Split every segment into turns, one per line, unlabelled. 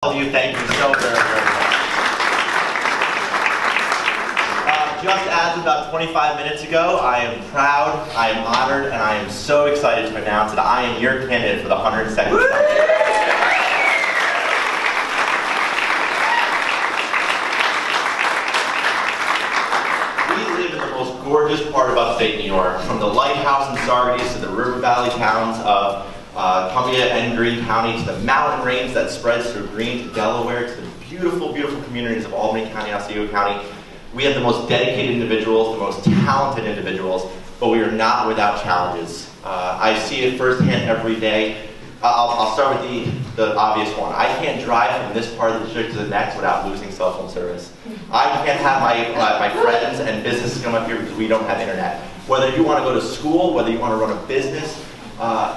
All of you, thank you so very much. Just as about 25 minutes ago, I am proud, I am honored, and I am so excited to announce that I am your candidate for the 102nd Summit. We live in the most gorgeous part of upstate New York, from the lighthouse in Saugerties to the river valley towns of Columbia and Greene County, to the mountain range that spreads through Greene to Delaware, to the beautiful, beautiful communities of Albany County, Oswego County. We have the most dedicated individuals, the most talented individuals, but we are not without challenges. I see it firsthand every day. I'll start with the obvious one. I can't drive from this part of the district to the next without losing cell phone service. I can't have my friends and businesses come up here because we don't have internet. Whether you want to go to school, whether you want to run a business,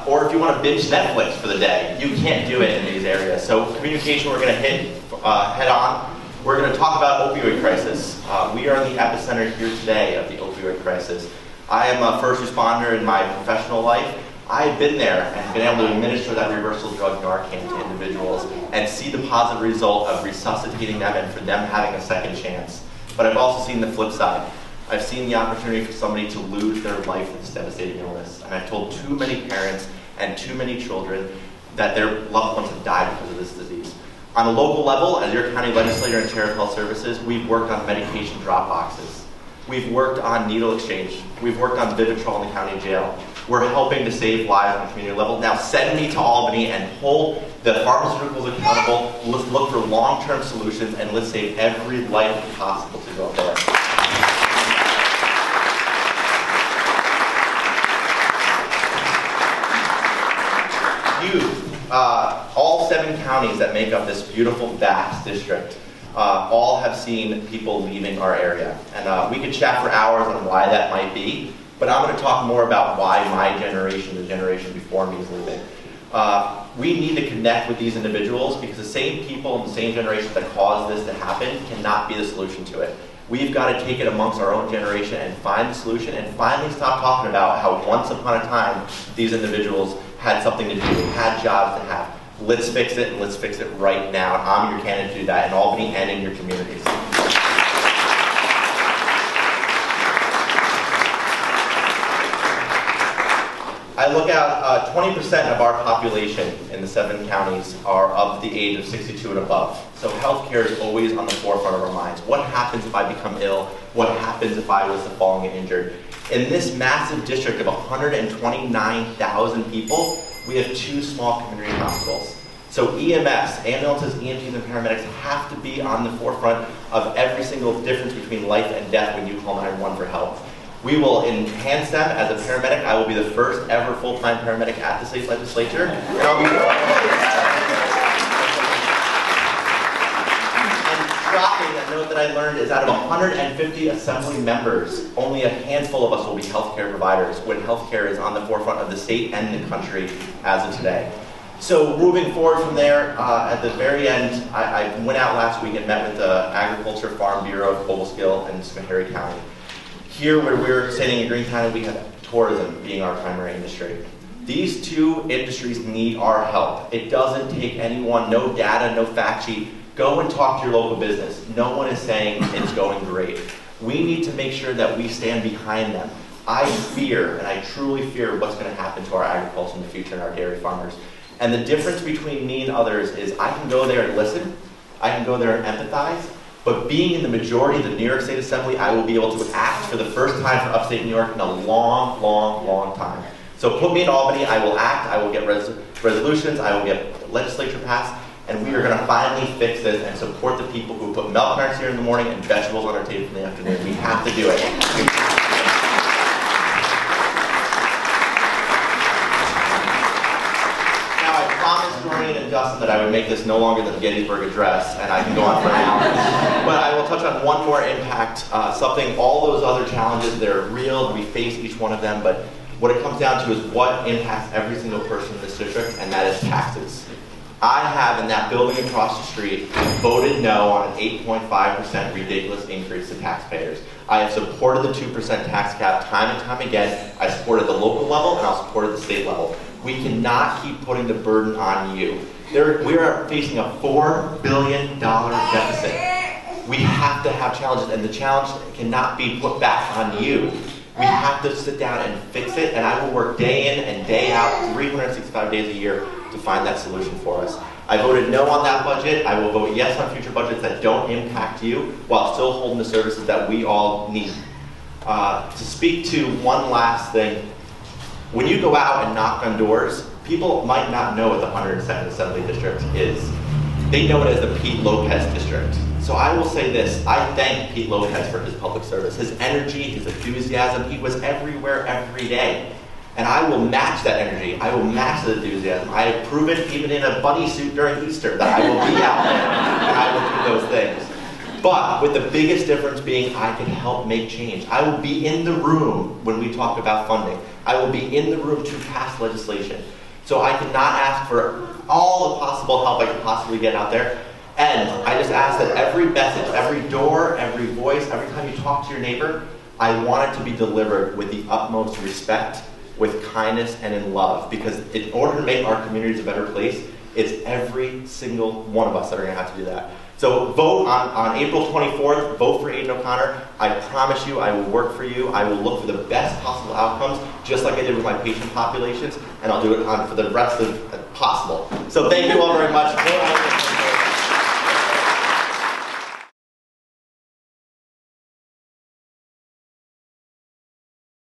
or if you want to binge Netflix for the day, you can't do it in these areas. So communication, we're going to hit head on. We're going to talk about opioid crisis. We are in the epicenter here today of the opioid crisis. I am a first responder in my professional life. I have been there and been able to administer that reversal drug Narcan to individuals and see the positive result of resuscitating them and for them having a second chance. But I've also seen the flip side. I've seen the opportunity for somebody to lose their life with this devastating illness. And I've told too many parents and too many children that their loved ones have died because of this disease. On a local level, as your county legislator in Chair of Health Services, we've worked on medication drop boxes. We've worked on needle exchange. We've worked on Vivitrol in the county jail. We're helping to save lives on a community level. Now send me to Albany and hold the pharmaceuticals accountable. Let's look for long-term solutions and let's save every life possible to go there. All 7 counties that make up this beautiful, vast district, all have seen people leaving our area. And we could chat for hours on why that might be, but I'm going to talk more about why my generation, the generation before me, is leaving. We need to connect with these individuals because the same people in the same generation that caused this to happen cannot be the solution to it. We've got to take it amongst our own generation and find the solution and finally stop talking about how once upon a time these individuals had something to do, had jobs to have. Let's fix it, and let's fix it right now. And I'm your candidate to do that in Albany and in your communities. I look at 20% of our population in the 7 counties are of the age of 62 and above. So healthcare is always on the forefront of our minds. What happens if I become ill? What happens if I was to fall and get injured? In this massive district of 129,000 people, we have 2 small community hospitals. So EMS, ambulances, EMTs, and paramedics have to be on the forefront of every single difference between life and death when you call 911 for help. We will enhance them. As a paramedic, I will be the first ever full-time paramedic at the state legislature. And I'll shocking, a note that I learned is out of 150 assembly members, only a handful of us will be healthcare providers when healthcare is on the forefront of the state and the country as of today. So moving forward from there, at the very end, I went out last week and met with the Agriculture Farm Bureau of Catskill and Schoharie County. Here where we're sitting in Greene County, we have tourism being our primary industry. These 2 industries need our help. It doesn't take anyone, no data, no fact sheet. Go and talk to your local business. No one is saying it's going great. We need to make sure that we stand behind them. I fear, and I truly fear, what's going to happen to our agriculture in the future and our dairy farmers. And the difference between me and others is I can go there and listen. I can go there and empathize. But being in the majority of the New York State Assembly, I will be able to act for the first time for upstate New York in a long, long, long time. So put me in Albany, I will act, I will get resolutions, I will get legislature passed, and we are going to finally fix this and support the people who put milk cartons here in the morning and vegetables on our table in the afternoon. We have to do it. And Justin that I would make this no longer than the Gettysburg Address, and I can go on for an hour. But I will touch on one more impact, something, all those other challenges, they're real, we face each one of them, but what it comes down to is what impacts every single person in this district, and that is taxes. I have, in that building across the street, voted no on an 8.5% ridiculous increase to taxpayers. I have supported the 2% tax cap time and time again. I supported the local level, and I'll support the state level. We cannot keep putting the burden on you. We are facing a $4 billion deficit. We have to have challenges, and the challenge cannot be put back on you. We have to sit down and fix it, and I will work day in and day out, 365 days a year, to find that solution for us. I voted no on that budget. I will vote yes on future budgets that don't impact you, while still holding the services that we all need. To speak to one last thing, when you go out and knock on doors, people might not know what the 102nd Assembly District is. They know it as the Pete Lopez District. So I will say this, I thank Pete Lopez for his public service, his energy, his enthusiasm. He was everywhere, every day. And I will match that energy. I will match the enthusiasm. I have proven, even in a bunny suit during Easter, that I will be out there and I will do those things. But with the biggest difference being I can help make change. I will be in the room when we talk about funding. I will be in the room to pass legislation. So I cannot ask for all the possible help I can possibly get out there. And I just ask that every message, every door, every voice, every time you talk to your neighbor, I want it to be delivered with the utmost respect, with kindness, and in love. Because in order to make our communities a better place, it's every single one of us that are going to have to do that. So vote on April 24th, vote for Aidan O'Connor. I promise you I will work for you. I will look for the best possible outcomes, just like I did with my patient populations, and I'll do it for the rest of possible. So thank you all very much.